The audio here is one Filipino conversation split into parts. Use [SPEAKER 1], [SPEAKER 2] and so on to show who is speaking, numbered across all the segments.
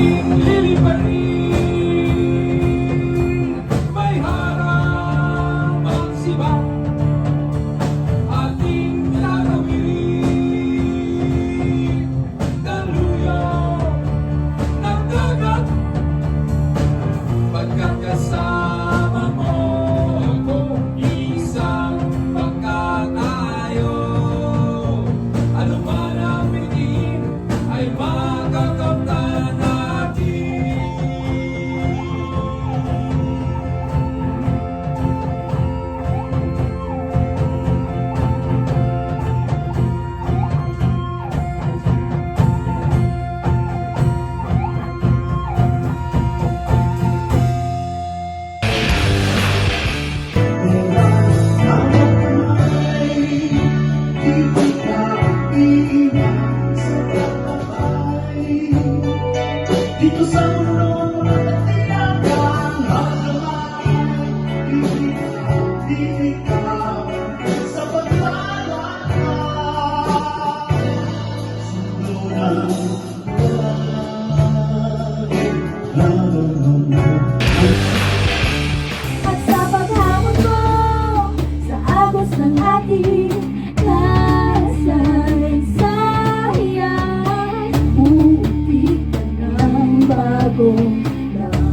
[SPEAKER 1] ating liliparin. May harap ang siba, ating tatawirin. Daluyo ng dagat, pagkat kasama mo ako, isang pagkatayo. Ano man ang bitin ay makakamtan natin.
[SPEAKER 2] Dito sa mundo at tinagang malamang ikaw sa paglalakad. Sundo na
[SPEAKER 3] At sa paghamon mo sa agos ng ating kasaysayan, buti ka ng bagong daan.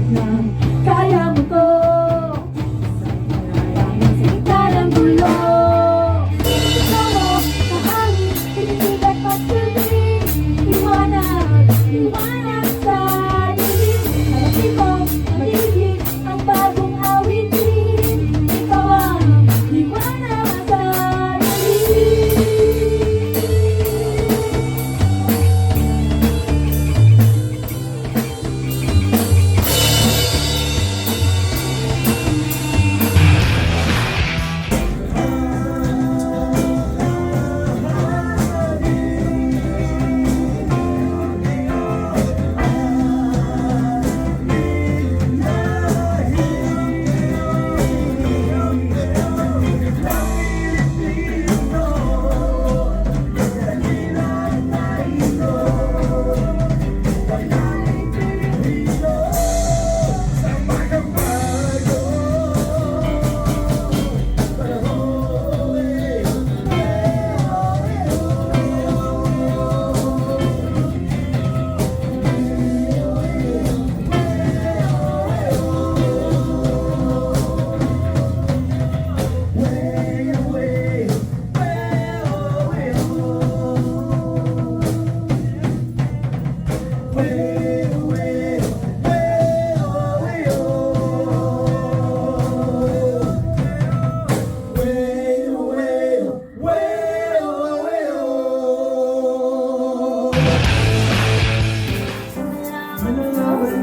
[SPEAKER 3] Nang kaya mo to sa maraming salita ng gulo, ikaw mo sa hangin, tinig at pagtubig, liwanag sa dilim. Malapit mo, maligid ang bagong awitin, ikaw ang liwanag sa dilim.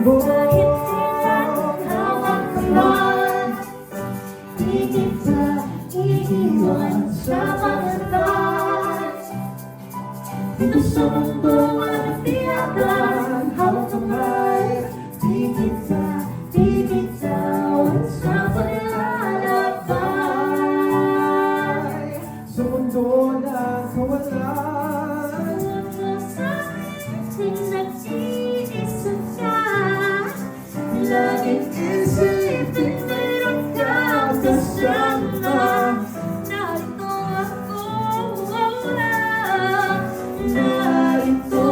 [SPEAKER 3] Kahit silang hawak kamay, di kita iiwan sa mga lights. Dito sa mundo walang tiyagang hawak kamay, di kita iiwan sa paglalakbay.
[SPEAKER 2] sa mundo na kawalan.
[SPEAKER 3] Nag-iisip ka, laging isipin meron kang kasama. Narito ako, narito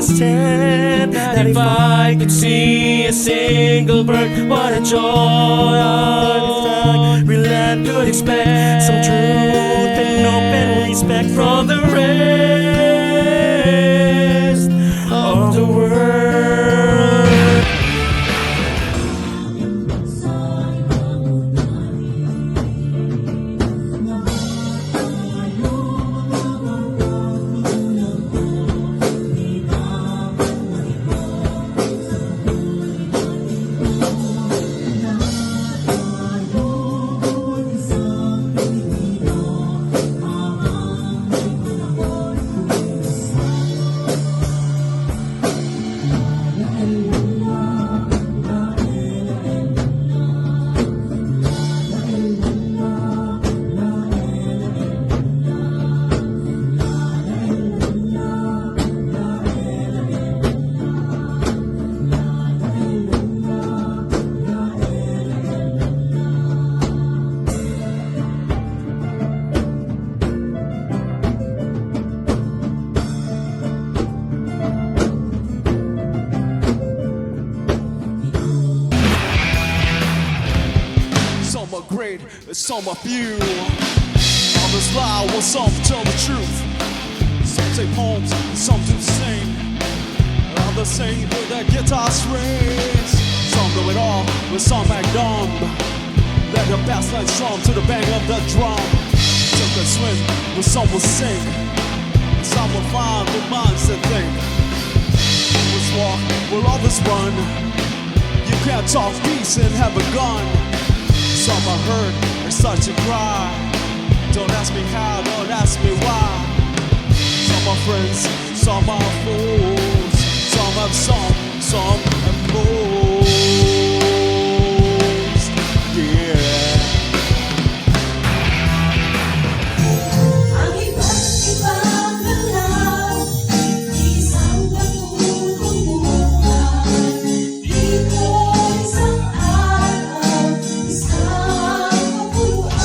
[SPEAKER 4] understand that if I could see a single bird, what a joy I really could expect some truth and open respect from the rest of the world.
[SPEAKER 5] Some are great, and some are few. Others lie while some tell the truth. Some say poems, and some do sing. Others sing with their guitar strings. Some know it all, but some act dumb. Let the bass line strum to the bang of the drum. Some can swim, but some will sing. Some will find the minds that think. Others walk, while others run. You can't talk peace and have a gun. Some are hurt and start to cry. Don't ask me how, don't ask me why. Some are friends, some are fools. Some have some have fools. Yeah.
[SPEAKER 3] Ang iba't ibang galaw, isang katutumuhan. Dito isang araw, isang kapuluan.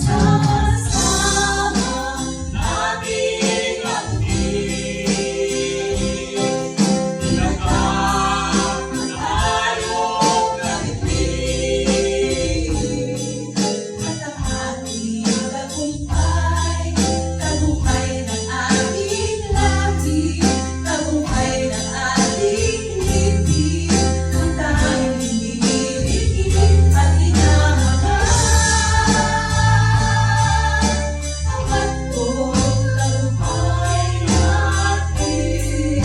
[SPEAKER 3] Sama-sama nating lakbin. Ilagak tayong daigdig. At ang ating tagumpay, tagumpay ng ating labi, tagumpay ng ating libig, ang tanging iniibig at inahanap. Ang batong tagumpay natin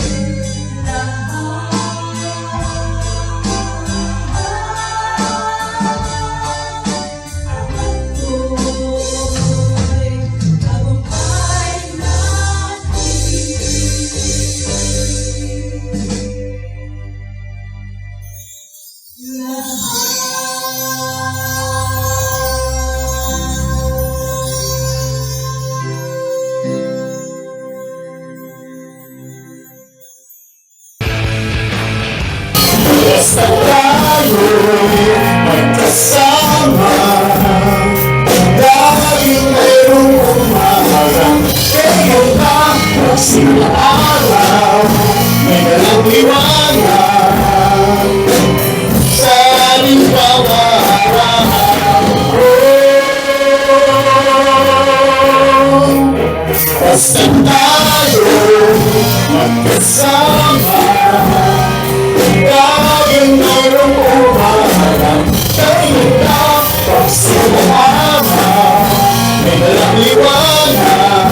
[SPEAKER 2] Basta tayo magkasama, dahil mayroong umaharang. Kayo na ang sinaraw, may dalang liwanag sa ating pangaraw. Basta tayo magkasama, dahil mayroong umaharang. Kayo na ang sinaraw, may dalang liwanag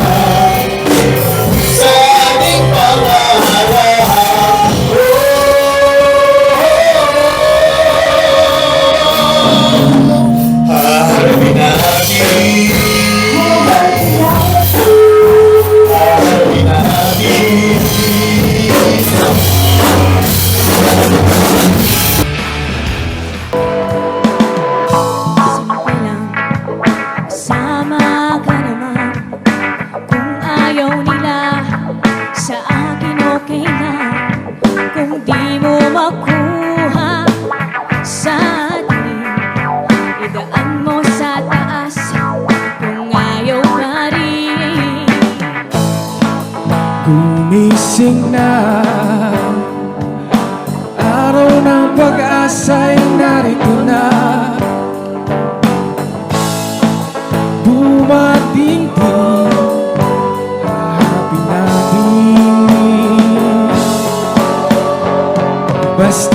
[SPEAKER 2] sa ating pangaraw. Haharapin natin, haharapin natin.
[SPEAKER 3] Sama ka naman,
[SPEAKER 6] Gumising na, araw ng pag-asa'y narito na. Dumating din, hahanapin natin. Basta